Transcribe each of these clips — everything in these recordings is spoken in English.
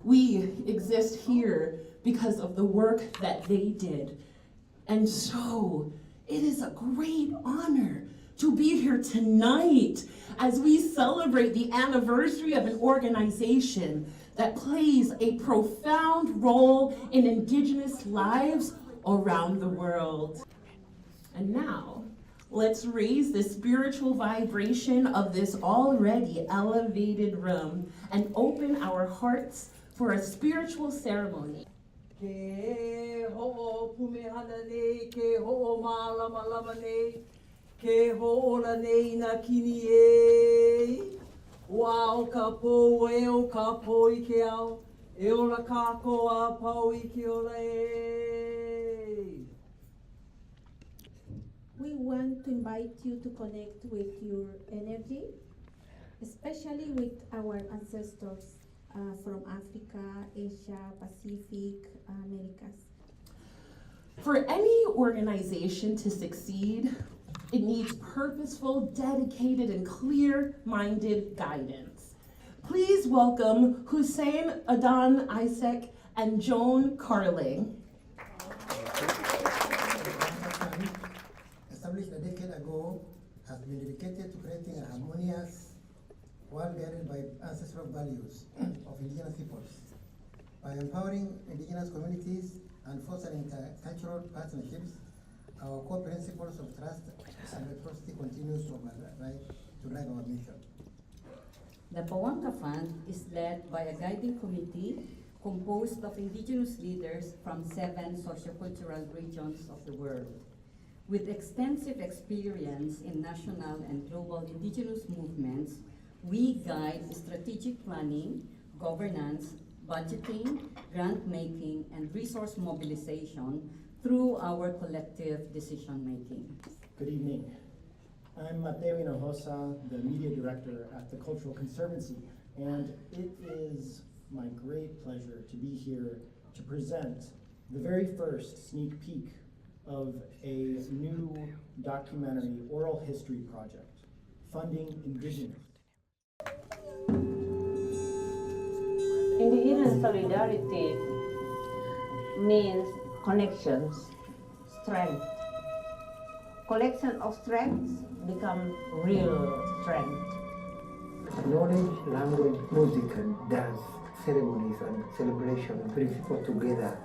We exist here because of the work that they did. And so it is a great honor to be here tonight as we celebrate the anniversary of an organization that plays a profound role in Indigenous lives around the world. And now, let's raise the spiritual vibration of this already elevated room and open our hearts for a spiritual ceremony. Ke ho'o pumehana nei, ke ho'o mālama nei, ke ho'ola nei na kini e. Wa o ka pō e o ka pō I ke ao, e ola kāko a pau I ke ola e. We want to invite you to connect with your energy, especially with our ancestors from Africa, Asia, Pacific, Americas. For any organization to succeed, it needs purposeful, dedicated, and clear-minded guidance. Please welcome Hussein Adan Isaac and Joan Carling. Established a decade ago, has been dedicated to creating a harmonious world guided by ancestral values of indigenous peoples. By empowering indigenous communities and fostering cultural partnerships, our core principles of trust and reciprocity continues to drive our mission. The Pawanka Fund is led by a guiding committee composed of indigenous leaders from 7 sociocultural regions of the world. With extensive experience in national and global indigenous movements, we guide strategic planning, governance, budgeting, grant-making, and resource mobilization through our collective decision-making. Good evening. I'm Mateo Hinojosa, the media director at the Cultural Conservancy, and it is my great pleasure to be here to present the very first sneak peek of a new documentary oral history project, Funding Indigenous. Indigenous solidarity means connections, strength. Collection of strengths become real strength. Knowledge, language, music, and dance, ceremonies and celebration bring people together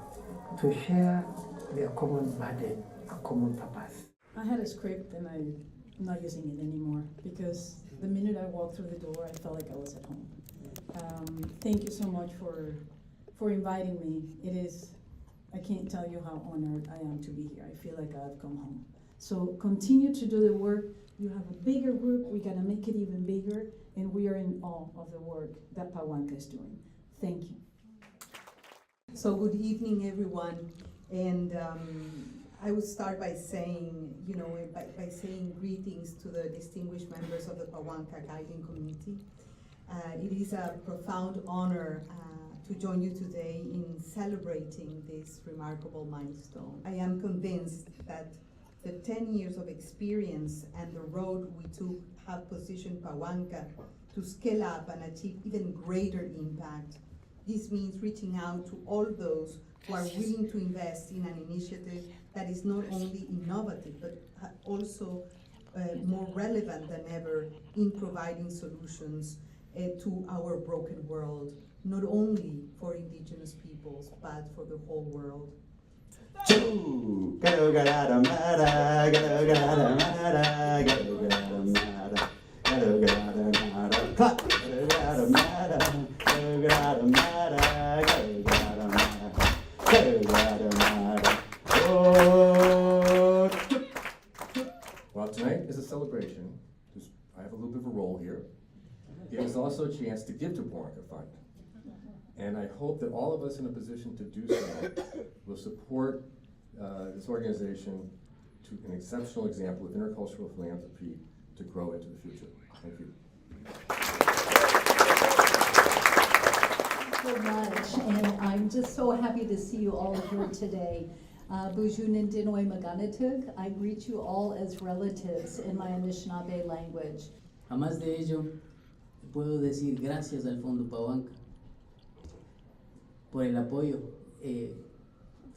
to share their common burden, a common purpose. I had a script and I'm not using it anymore because the minute I walked through the door, I felt like I was at home. Thank you so much for inviting me. I can't tell you how honored I am to be here. I feel like I've come home. So continue to do the work. You have a bigger group, we gotta make it even bigger, and we are in awe of the work that Pawanka is doing. Thank you. So good evening, everyone. And I would start by saying, by saying greetings to the distinguished members of the Pawanka Guiding Committee. It is a profound honor to join you today in celebrating this remarkable milestone. I am convinced that the 10 years of experience and the road we took have positioned Pawanka to scale up and achieve even greater impact. This means reaching out to all those who are willing to invest in an initiative that is not only innovative, but also more relevant than ever in providing solutions to our broken world, not only for indigenous peoples, but for the whole world. Well, tonight is a celebration. I have a little bit of a role here. It is also a chance to give to Pawanka Fund. And I hope that all of us in a position to do so will support this organization to an exceptional example of intercultural philanthropy to grow into the future. Thank you. So much, and I'm just so happy to see you all here today. Bujunintinoi Maganatug, I greet you all as relatives in my Anishinaabe language. Además de ello, puedo decir gracias al Fondo Pawanka. por el apoyo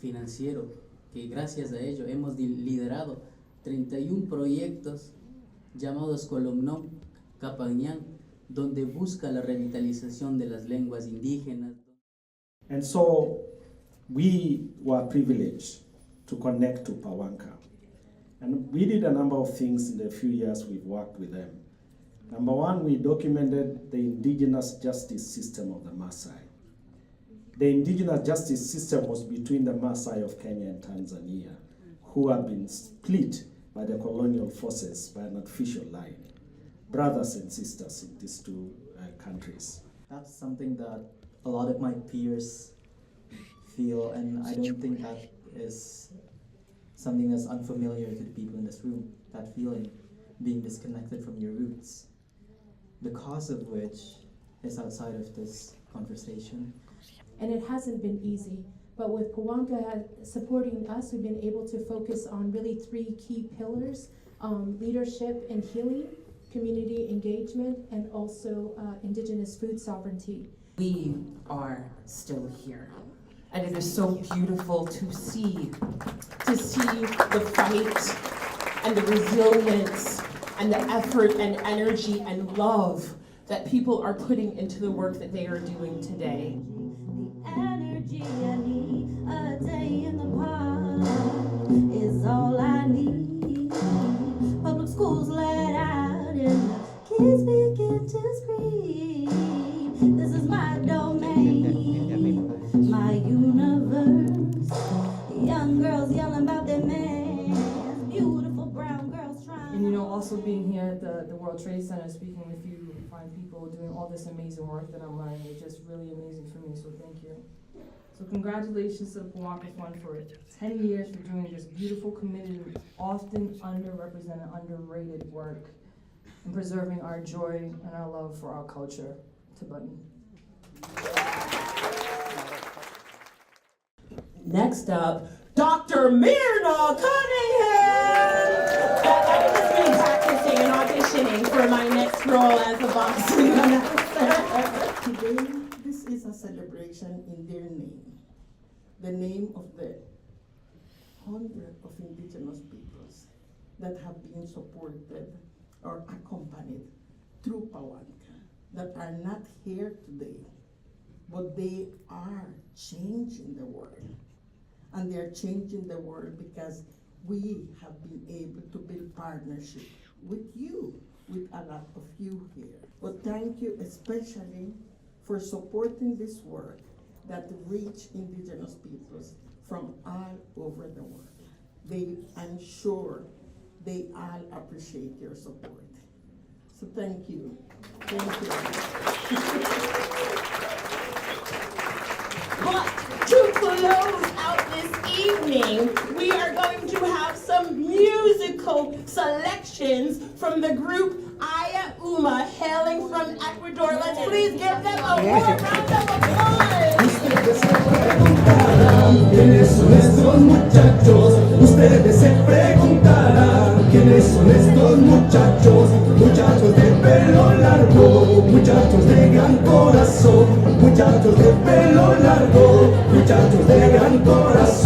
financiero, que gracias a ello hemos liderado 31 proyectos llamados Colomno Capañán, donde busca la revitalización de las lenguas indígenas. And so we were privileged to connect to Pawanka. And we did a number of things in the few years we've worked with them. Number one, we documented the indigenous justice system of the Maasai. The indigenous justice system was between the Maasai of Kenya and Tanzania, who have been split by the colonial forces by an official line. Brothers and sisters in these two countries. That's something that a lot of my peers feel, and I don't think that is something that's unfamiliar to the people in this room, that feeling, being disconnected from your roots, the cause of which is outside of this conversation. And it hasn't been easy, but with Pawanka supporting us, we've been able to focus on really 3 key pillars: leadership and healing, community engagement, and also indigenous food sovereignty. We are still here. And it is so beautiful to see the fight and the resilience and the effort and energy and love that people are putting into the work that they are doing today. The energy I need, a day in the park is all I need. Public schools let out and the kids begin to scream. This is my domain, my universe. Young girls yelling about their man, beautiful brown girls trying. And also being here at the World Trade Center, speaking with you, fine people doing all this amazing work that I'm learning, is just really amazing for me, so thank you. So congratulations to the Pawanka Fund for 10 years for doing this beautiful, committed, often underrepresented, underrated work and preserving our joy and our love for our culture. Tibetan. Next up, Dr. Myrna Cunningham! I've just been practicing and auditioning for my next role as a boxing announcer. Today, this is a celebration in their name. The name of the hundreds of indigenous peoples that have been supported or accompanied through Pawanka, that are not here today, but they are changing the world. And they're changing the world because we have been able to build partnership with you, with a lot of you here. But thank you especially for supporting this work that reach indigenous peoples from all over the world. I'm sure they all appreciate your support. So thank you. Thank you. But to close out this evening, we are going to have some musical selections from the group Aya Uma, hailing from Ecuador. Let's please give them a warm round of applause. ¿Quiénes son estos muchachos? Ustedes se preguntarán ¿quiénes son estos muchachos? Muchachos de pelo largo, muchachos de gran corazón, muchachos de pelo largo, muchachos de gran corazón.